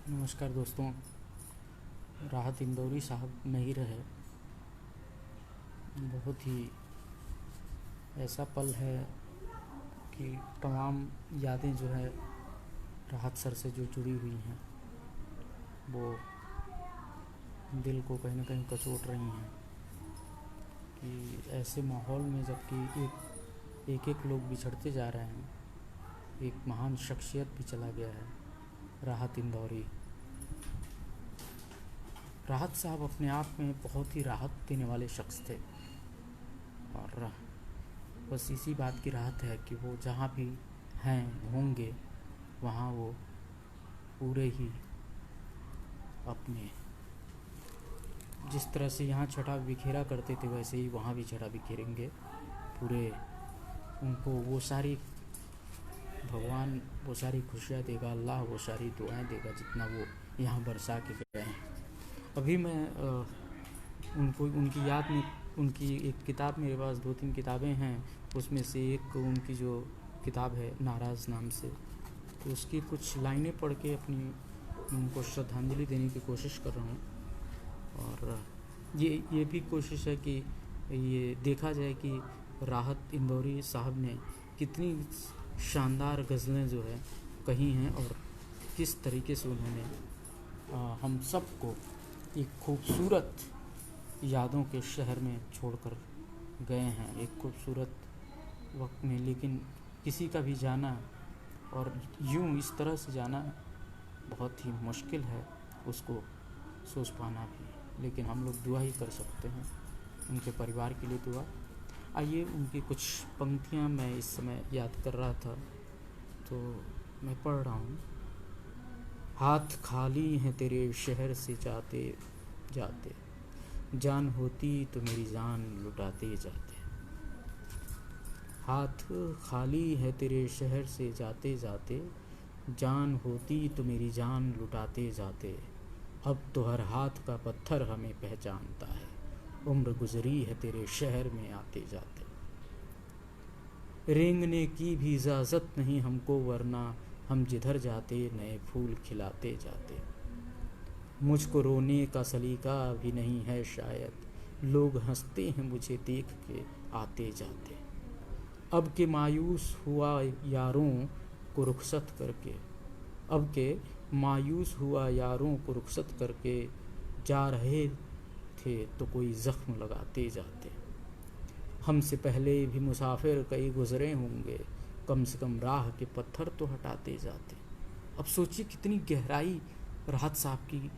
नमस्कार दोस्तों। राहत इंदौरी साहब नहीं रहे। बहुत ही ऐसा पल है कि तमाम यादें जो है राहत सर से जो जुड़ी हुई हैं वो दिल को कहीं ना कहीं कचोट रही हैं कि ऐसे माहौल में जबकि एक एक लोग बिछड़ते जा रहे हैं, एक महान शख्सियत भी चला गया है। राहत इंदौरी, राहत साहब अपने आप में बहुत ही राहत देने वाले शख्स थे और बस इसी बात की राहत है कि वो जहाँ भी हैं होंगे वहाँ वो पूरे ही अपने जिस तरह से यहाँ छटा बिखेरा करते थे वैसे ही वहाँ भी छटा बिखेरेंगे पूरे। उनको वो सारी भगवान वो सारी खुशियाँ देगा, अल्लाह वो सारी दुआएं देगा जितना वो यहाँ बरसा के गए हैं। अभी मैं उनको उनकी याद में उनकी एक किताब मेरे पास 2-3 किताबें हैं, उसमें से एक उनकी जो किताब है नाराज़ नाम से, तो उसकी कुछ लाइनें पढ़ के अपनी उनको श्रद्धांजलि देने की कोशिश कर रहा हूँ। और ये भी कोशिश है कि ये देखा जाए कि राहत इंदौरी साहब ने कितनी शानदार गज़लें जो है कही हैं और किस तरीके से उन्होंने हम सबको एक खूबसूरत यादों के शहर में छोड़कर गए हैं, एक खूबसूरत वक्त में। लेकिन किसी का भी जाना और यूं इस तरह से जाना बहुत ही मुश्किल है, उसको सोच पाना भी। लेकिन हम लोग दुआ ही कर सकते हैं, उनके परिवार के लिए दुआ। आइए उनकी कुछ पंक्तियां मैं इस समय याद कर रहा था तो मैं पढ़ रहा हूँ। हाथ खाली हैं तेरे शहर से जाते जाते, जान होती तो मेरी जान लुटाते जाते। हाथ खाली है तेरे शहर से जाते जाते, जान होती तो मेरी जान लुटाते जाते। अब तो हर हाथ का पत्थर हमें पहचानता है, उम्र गुजरी है तेरे शहर में आते जाते। रेंगने की भी इजाज़त नहीं हमको, वरना हम जिधर जाते नए फूल खिलाते जाते। मुझको रोने का सलीका भी नहीं है शायद, लोग हंसते हैं मुझे देख के आते जाते। अब के मायूस हुआ यारों को रुखसत करके, अब के मायूस हुआ यारों को रुखसत करके, जा रहे थे तो कोई ज़ख्म लगाते जाते। हमसे पहले भी मुसाफिर कई गुजरे होंगे, कम से कम राह के पत्थर तो हटाते जाते। अब सोचिए कितनी गहराई राहत साहब की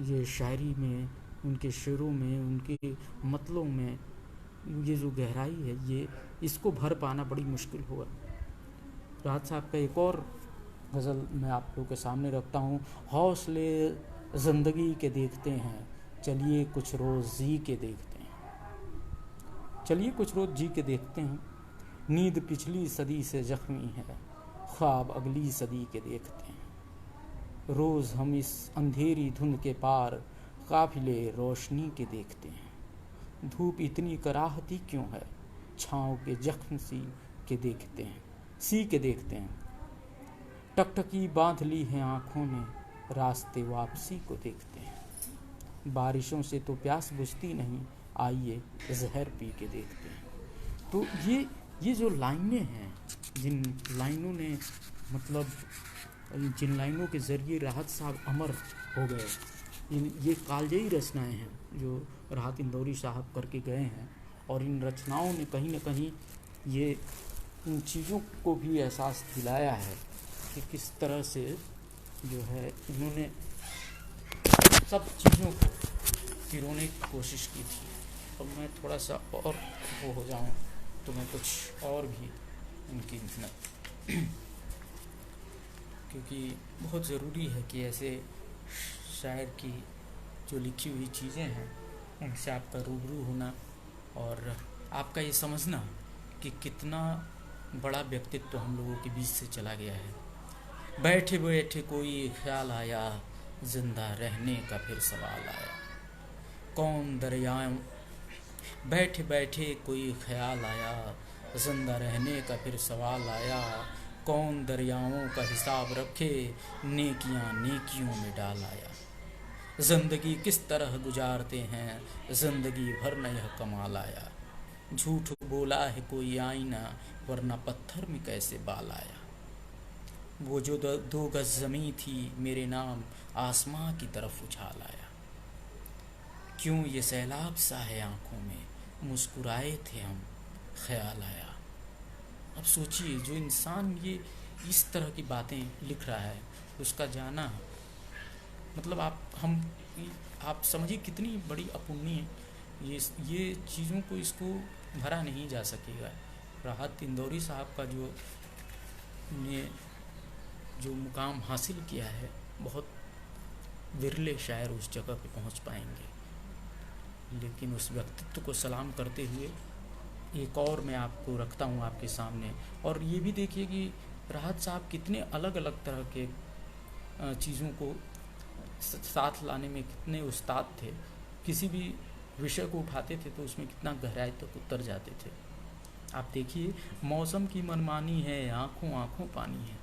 ये शायरी में, उनके शेरों में, उनके मतलों में ये जो गहराई है, ये इसको भर पाना बड़ी मुश्किल होगा। राहत साहब का एक और गज़ल मैं आप लोगों के सामने रखता हूँ। हौसले ज़िंदगी के देखते हैं, चलिए कुछ रोज़ जी के देखते हैं। चलिए कुछ रोज़ जी के देखते हैं। नींद पिछली सदी से ज़ख्मी है, ख्वाब अगली सदी के देखते हैं। रोज़ हम इस अंधेरी धुंध के पार काफ़िले रोशनी के देखते हैं। धूप इतनी कराहती क्यों है, छाँव के जख्म सी के देखते हैं। टकटकी बांध ली है आँखों ने, रास्ते वापसी को देखते हैं। बारिशों से तो प्यास बुझती नहीं, आइए जहर पी के देखते हैं। तो ये जो लाइनें हैं, जिन लाइनों ने मतलब जिन लाइनों के ज़रिए राहत साहब अमर हो गए, ये कालजयी रचनाएं हैं जो राहत इंदौरी साहब करके गए हैं। और इन रचनाओं ने कहीं ना कहीं ये इन चीज़ों को भी एहसास दिलाया है कि किस तरह से जो है इन्होंने सब चीज़ों को पिरोने की कोशिश की थी। अब मैं थोड़ा सा और वो हो जाऊँ तो मैं कुछ और भी उनकी क्योंकि बहुत ज़रूरी है कि ऐसे शायर की जो लिखी हुई चीज़ें हैं उनसे आपका रूबरू होना और आपका ये समझना कि कितना बड़ा व्यक्तित्व हम लोगों के बीच से चला गया है। बैठे बैठे कोई ख्याल आया, जिंदा रहने का फिर सवाल आया। कौन दरियाओं बैठे बैठे कोई ख्याल आया, जिंदा रहने का फिर सवाल आया। कौन दरियाओं का हिसाब रखे, नेकियां नेकियों में डाल आया। जिंदगी किस तरह गुजारते हैं, जिंदगी भर न यह कमाल आया। झूठ बोला है कोई आईना, वरना पत्थर में कैसे बाल आया। वो जो 2 गज ज़मीं थी, मेरे नाम आसमां की तरफ उछाल आया। क्यों ये सैलाब सा है आँखों में, मुस्कुराए थे हम, ख्याल आया। अब सोचिए, जो इंसान ये इस तरह की बातें लिख रहा है, उसका जाना, मतलब आप समझिए कितनी बड़ी अपुण्य ये चीज़ों को, इसको भरा नहीं जा सकेगा। राहत इंदौरी साहब का ने जो मुकाम हासिल किया है, बहुत विरले शायर उस जगह पे पहुंच पाएंगे। लेकिन उस व्यक्तित्व को सलाम करते हुए एक और मैं आपको रखता हूँ आपके सामने। और ये भी देखिए कि राहत साहब कितने अलग अलग तरह के चीज़ों को साथ लाने में कितने उस्ताद थे। किसी भी विषय को उठाते थे तो उसमें कितना गहराई तक उतर जाते थे। आप देखिए, मौसम की मनमानी है, आँखों आँखों पानी है।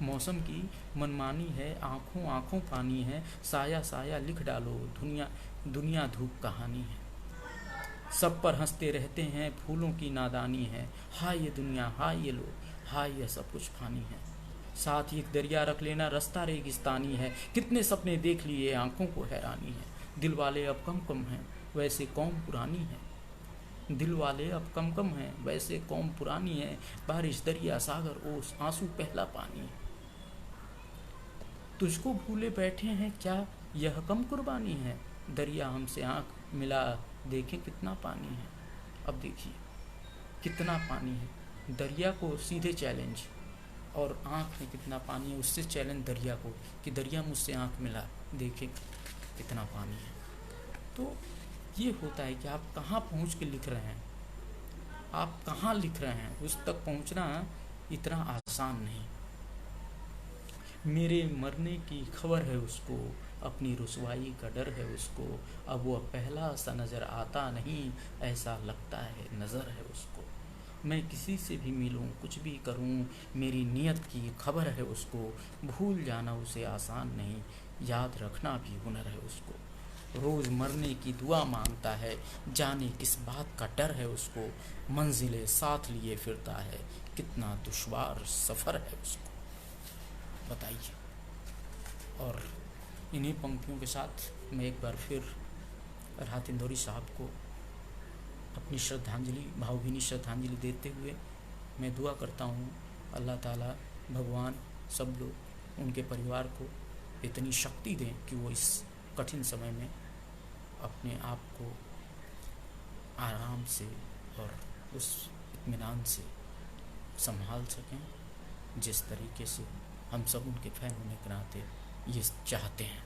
मौसम की मनमानी है, आँखों आँखों पानी है। साया साया लिख डालो, दुनिया दुनिया धूप कहानी है। सब पर हंसते रहते हैं, फूलों की नादानी है। हाय ये दुनिया, हाय ये लोग, हाय ये सब कुछ फानी है। साथ ही एक दरिया रख लेना, रास्ता रेगिस्तानी है। कितने सपने देख लिए, आंखों को हैरानी है। दिल वाले अब कम कम हैं, वैसे कौम पुरानी है। दिल वाले अब कम कम हैं, वैसे कौम पुरानी है। बारिश दरिया सागर ओस, आंसू पहला पानी है। तुझको भूले बैठे हैं क्या, यह कम कुर्बानी है। दरिया हमसे आंख मिला, देखें कितना पानी है। अब देखिए कितना पानी है। दरिया को सीधे चैलेंज, और आंख में कितना पानी है उससे चैलेंज दरिया को, कि दरिया मुझसे आंख मिला, देखें कितना पानी है। तो ये होता है कि आप कहाँ पहुँच के लिख रहे हैं, आप कहाँ लिख रहे हैं, उस तक पहुँचना इतना आसान नहीं। मेरे मरने की खबर है उसको, अपनी रुसवाई का डर है उसको। अब वो पहला सा नज़र आता नहीं, ऐसा लगता है नज़र है उसको। मैं किसी से भी मिलूं, कुछ भी करूं, मेरी नीयत की खबर है उसको। भूल जाना उसे आसान नहीं, याद रखना भी हुनर है उसको। रोज़ मरने की दुआ मांगता है, जाने किस बात का डर है उसको। मंजिलें साथ लिए फिरता है, कितना दुश्वार सफ़र है उसको। बताइए। और इन्हीं पंक्तियों के साथ मैं एक बार फिर राहत इंदौरी साहब को अपनी श्रद्धांजलि, भावभीनी श्रद्धांजलि देते हुए मैं दुआ करता हूँ, अल्लाह ताला भगवान सब लोग उनके परिवार को इतनी शक्ति दें कि वो इस कठिन समय में अपने आप को आराम से और उस इत्मीनान से संभाल सकें, जिस तरीके से हम सब उनके फैन होने के नाते ये चाहते हैं।